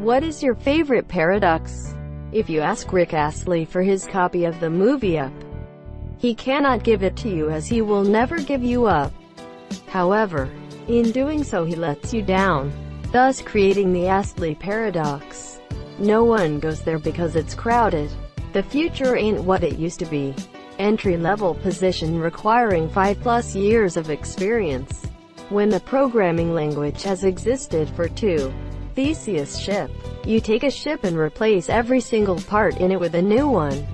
What is your favorite paradox? If you ask Rick Astley for his copy of the movie Up, he cannot give it to you as he will never give you up. However, in doing so he lets you down, thus creating the Astley paradox. No one goes there because it's crowded. The future ain't what it used to be. Entry-level position requiring 5+ years of experience, when the programming language has existed for 2. Theseus ship. You take a ship and replace every single part in it with a new one.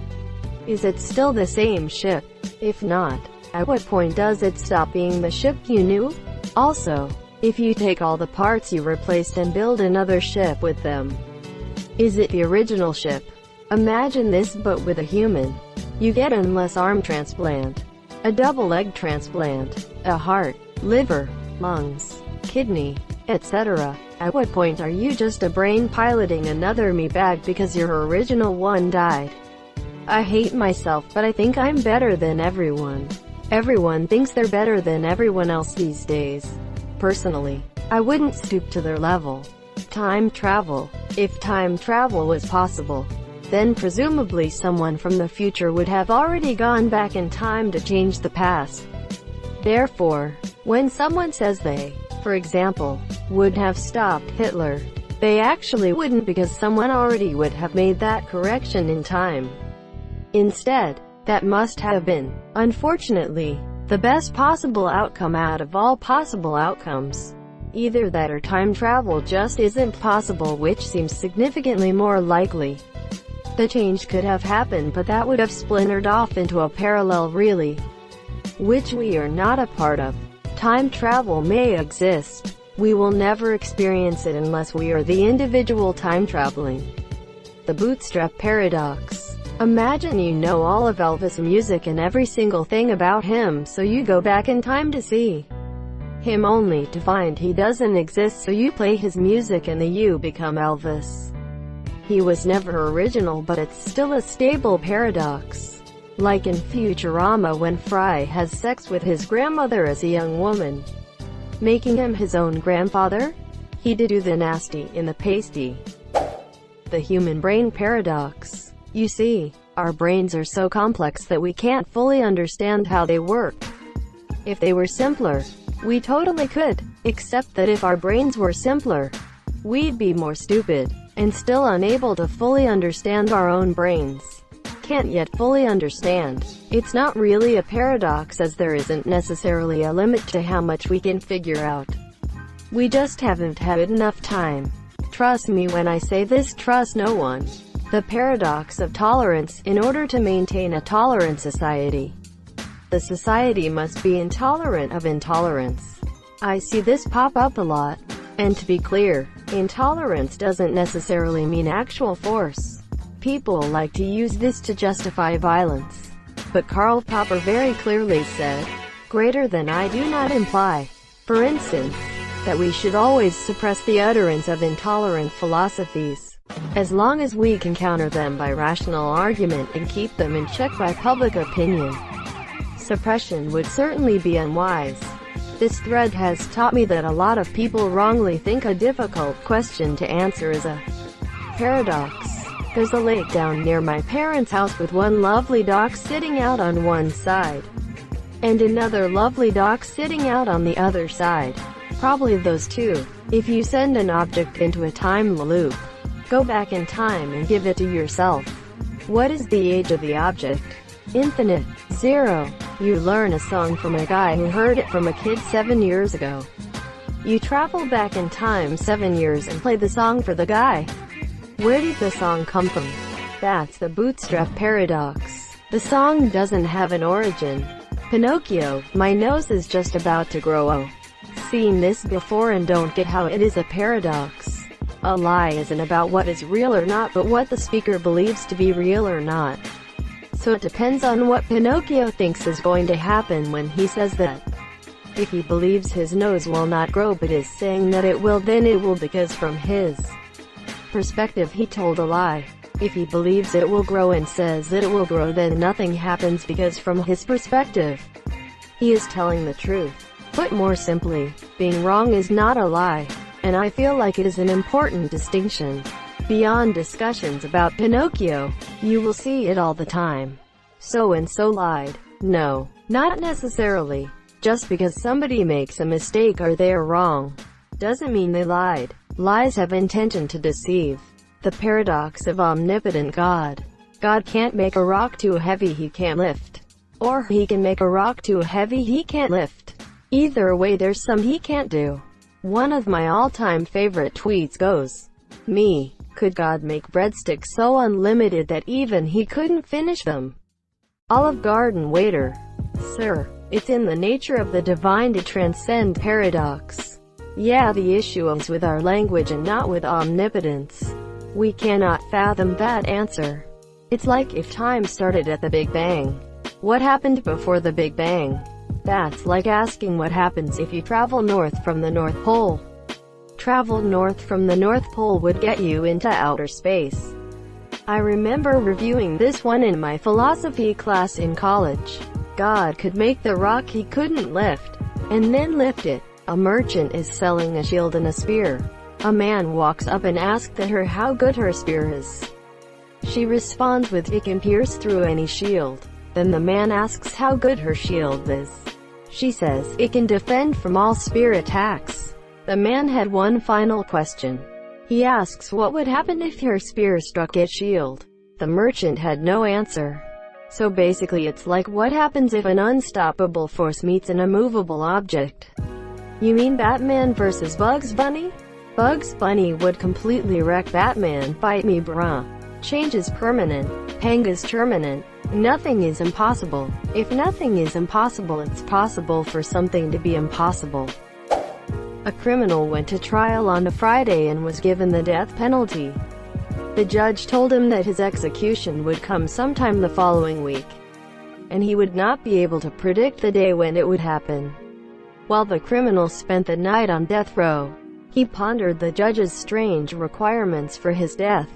Is it still the same ship? If not, at what point does it stop being the ship you knew? Also, if you take all the parts you replaced and build another ship with them, is it the original ship? Imagine this but with a human. You get an less arm transplant, a double leg transplant, a heart, liver, lungs, kidney, etc. At what point are you just a brain piloting another me bag because your original one died? I hate myself, but I think I'm better than everyone. Everyone thinks they're better than everyone else these days. Personally, I wouldn't stoop to their level. Time travel. If time travel was possible, then presumably someone from the future would have already gone back in time to change the past. Therefore, when someone says they, for example, would have stopped Hitler, they actually wouldn't, because someone already would have made that correction in time. Instead, that must have been, unfortunately, the best possible outcome out of all possible outcomes. Either that or time travel just isn't possible, which seems significantly more likely. The change could have happened, but that would have splintered off into a parallel really, which we are not a part of. Time travel may exist. We will never experience it unless we are the individual time traveling. The bootstrap paradox. Imagine you know all of Elvis' music and every single thing about him, so you go back in time to see him only to find he doesn't exist, so you play his music and you become Elvis. He was never original, but it's still a stable paradox. Like in Futurama when Fry has sex with his grandmother as a young woman, making him his own grandfather? He did do the nasty in the pasty. The human brain paradox. You see, our brains are so complex that we can't fully understand how they work. If they were simpler, we totally could, except that if our brains were simpler, we'd be more stupid, and still unable to fully understand our own brains. Can't yet fully understand. It's not really a paradox, as there isn't necessarily a limit to how much we can figure out. We just haven't had enough time. Trust me when I say this, trust no one. The paradox of tolerance. In order to maintain a tolerant society, the society must be intolerant of intolerance. I see this pop up a lot. And to be clear, intolerance doesn't necessarily mean actual force. People like to use this to justify violence. But Karl Popper very clearly said, greater than I do not imply, for instance, that we should always suppress the utterance of intolerant philosophies, as long as we can counter them by rational argument and keep them in check by public opinion. Suppression would certainly be unwise. This thread has taught me that a lot of people wrongly think a difficult question to answer is a paradox. There's a lake down near my parents' house with one lovely dock sitting out on one side, and another lovely dock sitting out on the other side. Probably those two. If you send an object into a time loop, go back in time and give it to yourself. What is the age of the object? Infinite. 0. You learn a song from a guy who heard it from a kid 7 years ago. You travel back in time 7 years and play the song for the guy. Where did the song come from? That's the bootstrap paradox. The song doesn't have an origin. Pinocchio, my nose is just about to grow. Oh. Seen this before and don't get how it is a paradox. A lie isn't about what is real or not, but what the speaker believes to be real or not. So it depends on what Pinocchio thinks is going to happen when he says that. If he believes his nose will not grow but is saying that it will, then it will, because from his perspective he told a lie. If he believes it will grow and says that it will grow, then nothing happens, because from his perspective, he is telling the truth. Put more simply, being wrong is not a lie, and I feel like it is an important distinction. Beyond discussions about Pinocchio, you will see it all the time. So-and-so lied. No, not necessarily. Just because somebody makes a mistake or they're wrong, doesn't mean they lied. Lies have intention to deceive. The paradox of omnipotent God. God can't make a rock too heavy he can't lift. Or he can make a rock too heavy he can't lift. Either way there's some he can't do. One of my all-time favorite tweets goes, "Me, could God make breadsticks so unlimited that even he couldn't finish them?" Olive Garden waiter. Sir, it's in the nature of the divine to transcend paradox. Yeah, the issue is with our language and not with omnipotence. We cannot fathom that answer. It's like if time started at the Big Bang. What happened before the Big Bang? That's like asking what happens if you travel north from the North Pole. Travel north from the North Pole would get you into outer space. I remember reviewing this one in my philosophy class in college. God could make the rock he couldn't lift, and then lift it. A merchant is selling a shield and a spear. A man walks up and asks her how good her spear is. She responds with, "It can pierce through any shield." Then the man asks how good her shield is. She says, "It can defend from all spear attacks." The man had one final question. He asks what would happen if her spear struck its shield. The merchant had no answer. So basically it's like what happens if an unstoppable force meets an immovable object. You mean Batman versus Bugs Bunny? Bugs Bunny would completely wreck Batman. Fight me bruh. Change is permanent. Pang is terminant. Nothing is impossible. If nothing is impossible, it's possible for something to be impossible. A criminal went to trial on a Friday and was given the death penalty. The judge told him that his execution would come sometime the following week, and he would not be able to predict the day when it would happen. While the criminal spent the night on death row, he pondered the judge's strange requirements for his death.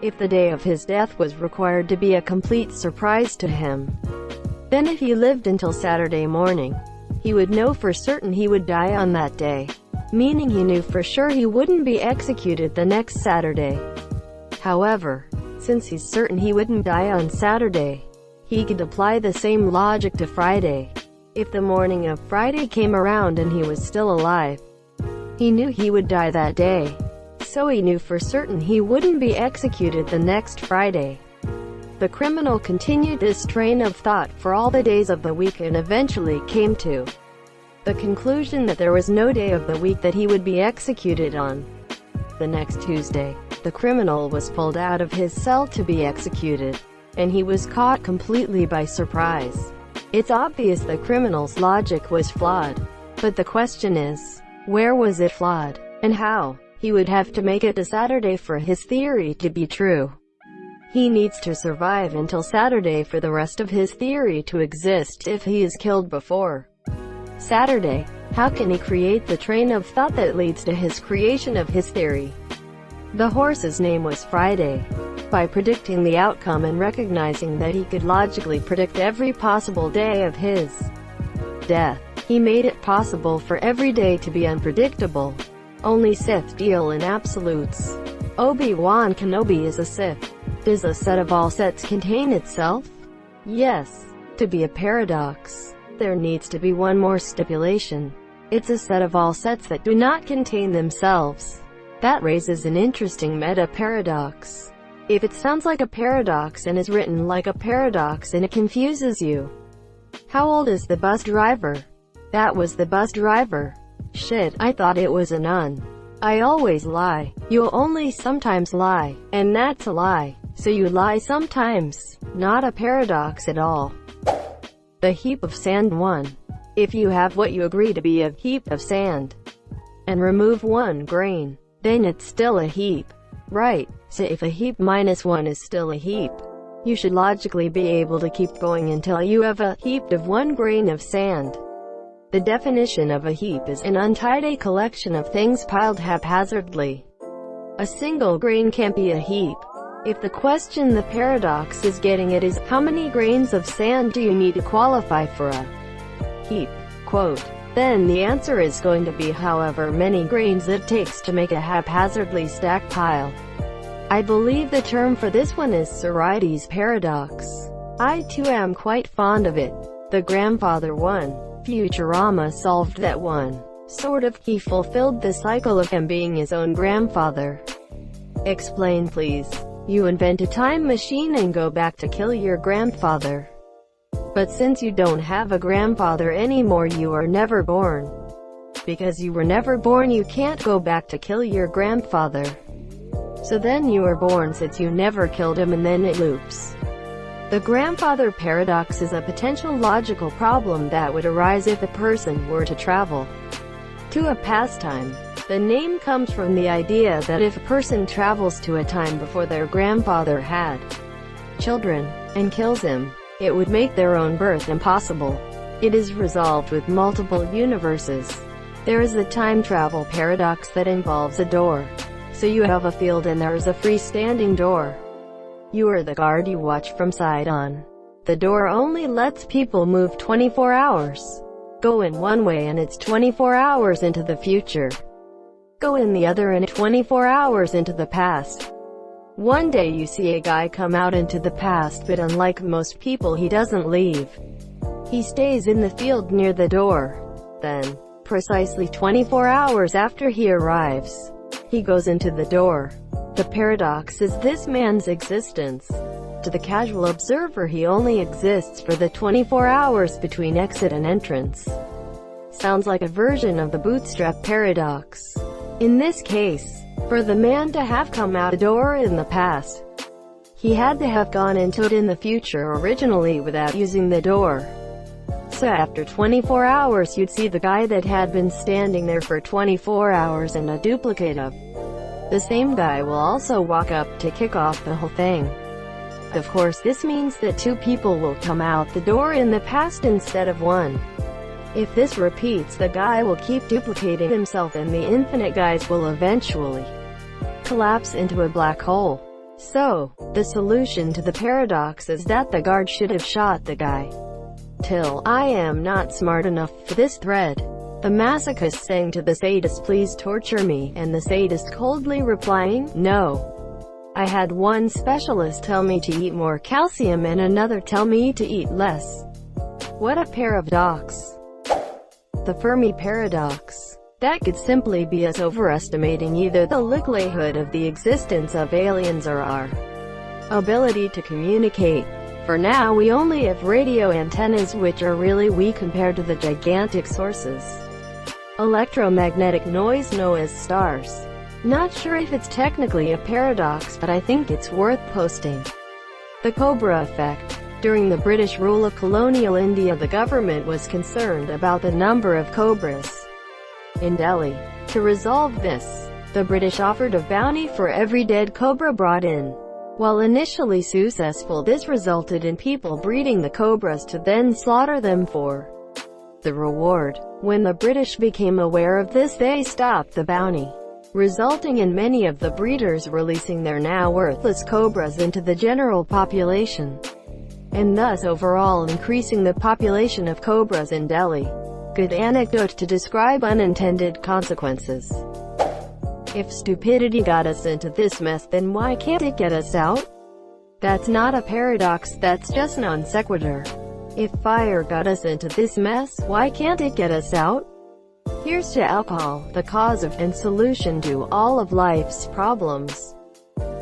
If the day of his death was required to be a complete surprise to him, then if he lived until Saturday morning, he would know for certain he would die on that day, meaning he knew for sure he wouldn't be executed the next Saturday. However, since he's certain he wouldn't die on Saturday, he could apply the same logic to Friday. If the morning of Friday came around and he was still alive, he knew he would die that day. So he knew for certain he wouldn't be executed the next Friday. The criminal continued this train of thought for all the days of the week and eventually came to the conclusion that there was no day of the week that he would be executed on. The next Tuesday, the criminal was pulled out of his cell to be executed, and he was caught completely by surprise. It's obvious the criminal's logic was flawed, but the question is, where was it flawed, and how? He would have to make it to Saturday for his theory to be true. He needs to survive until Saturday for the rest of his theory to exist. If he is killed before Saturday, how can he create the train of thought that leads to his creation of his theory? The horse's name was Friday. By predicting the outcome and recognizing that he could logically predict every possible day of his death, he made it possible for every day to be unpredictable. Only Sith deal in absolutes. Obi-Wan Kenobi is a Sith. Does a set of all sets contain itself? Yes. To be a paradox, there needs to be one more stipulation. It's a set of all sets that do not contain themselves. That raises an interesting meta-paradox. If it sounds like a paradox and is written like a paradox and it confuses you. How old is the bus driver? That was the bus driver. Shit, I thought it was a nun. I always lie. You only sometimes lie, and that's a lie. So you lie sometimes. Not a paradox at all. The heap of sand 1. If you have what you agree to be a heap of sand, and remove one grain, then it's still a heap. Right, so if a heap minus 1 is still a heap, you should logically be able to keep going until you have a heap of 1 grain of sand. The definition of a heap is an untidy collection of things piled haphazardly. A single grain can't be a heap. If the question the paradox is getting at is, how many grains of sand do you need to qualify for a heap, quote, then the answer is going to be however many grains it takes to make a haphazardly stacked pile. I believe the term for this one is Sorites paradox. I too am quite fond of it. The grandfather one. Futurama solved that one. Sort of, he fulfilled the cycle of him being his own grandfather. Explain please. You invent a time machine and go back to kill your grandfather. But since you don't have a grandfather anymore, you are never born. Because you were never born, you can't go back to kill your grandfather. So then you are born since you never killed him, and then it loops. The grandfather paradox is a potential logical problem that would arise if a person were to travel to a past time. The name comes from the idea that if a person travels to a time before their grandfather had children, and kills him, it would make their own birth impossible. It is resolved with multiple universes. There is the time travel paradox that involves a door. So you have a field and there is a freestanding door. You are the guard, you watch from side on. The door only lets people move 24 hours. Go in one way and it's 24 hours into the future. Go in the other and 24 hours into the past. One day you see a guy come out into the past, but unlike most people, he doesn't leave. He stays in the field near the door. Then, precisely 24 hours after he arrives, he goes into the door. The paradox is this man's existence. To the casual observer, he only exists for the 24 hours between exit and entrance. Sounds like a version of the bootstrap paradox. In this case, for the man to have come out a door in the past, he had to have gone into it in the future originally without using the door. So after 24 hours you'd see the guy that had been standing there for 24 hours, and a duplicate of the same guy will also walk up to kick off the whole thing. Of course, this means that two people will come out the door in the past instead of one. If this repeats, the guy will keep duplicating himself and the infinite guys will eventually collapse into a black hole. So, the solution to the paradox is that the guard should have shot the guy. Till I am not smart enough for this thread. The masochist saying to the sadist, please torture me, and the sadist coldly replying, no. I had one specialist tell me to eat more calcium and another tell me to eat less. What a pair of docs. The Fermi paradox. That could simply be us overestimating either the likelihood of the existence of aliens or our ability to communicate. For now we only have radio antennas, which are really weak compared to the gigantic sources. Electromagnetic noise known as stars. Not sure if it's technically a paradox, but I think it's worth posting. The Cobra effect. During the British rule of colonial India, the government was concerned about the number of cobras in Delhi. To resolve this, the British offered a bounty for every dead cobra brought in. While initially successful, this resulted in people breeding the cobras to then slaughter them for the reward. When the British became aware of this, they stopped the bounty, resulting in many of the breeders releasing their now worthless cobras into the general population, and thus overall increasing the population of cobras in Delhi. Good anecdote to describe unintended consequences. If stupidity got us into this mess, then why can't it get us out? That's not a paradox, that's just non sequitur. If fire got us into this mess, why can't it get us out? Here's to alcohol, the cause of and solution to all of life's problems.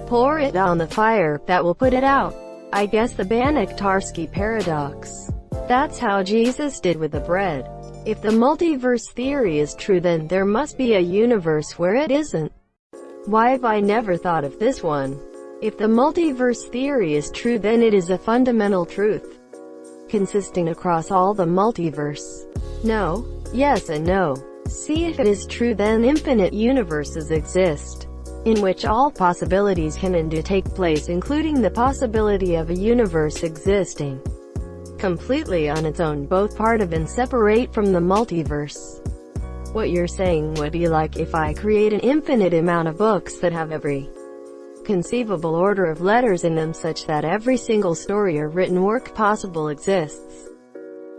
Pour it on the fire, that will put it out. I guess the Banach-Tarski paradox. That's how Jesus did with the bread. If the multiverse theory is true, then there must be a universe where it isn't. Why have I never thought of this one? If the multiverse theory is true, then it is a fundamental truth, consisting across all the multiverse. No, yes and no. See, if it is true, then infinite universes exist, in which all possibilities can and do take place, including the possibility of a universe existing completely on its own, both part of and separate from the multiverse. What you're saying would be like if I create an infinite amount of books that have every conceivable order of letters in them, such that every single story or written work possible exists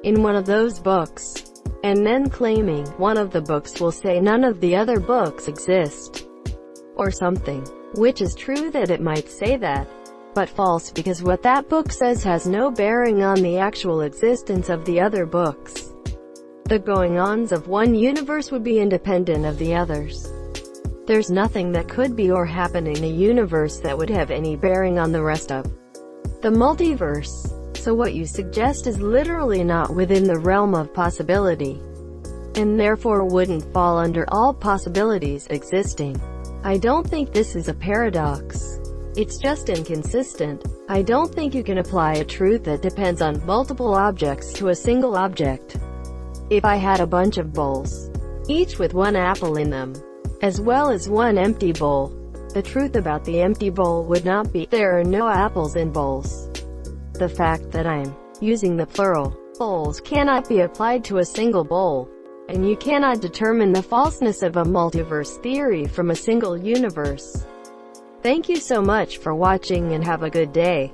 in one of those books, and then claiming one of the books will say none of the other books exist, or something. which is true that it might say that, but false because what that book says has no bearing on the actual existence of the other books. The going-ons of one universe would be independent of the others. There's nothing that could be or happen in a universe that would have any bearing on the rest of the multiverse. So what you suggest is literally not within the realm of possibility, and therefore wouldn't fall under all possibilities existing. I don't think this is a paradox. It's just inconsistent. I don't think you can apply a truth that depends on multiple objects to a single object. If I had a bunch of bowls, each with one apple in them, as well as one empty bowl, the truth about the empty bowl would not be, there are no apples in bowls. The fact that I'm using the plural bowls cannot be applied to a single bowl, and you cannot determine the falseness of a multiverse theory from a single universe. Thank you so much for watching and have a good day.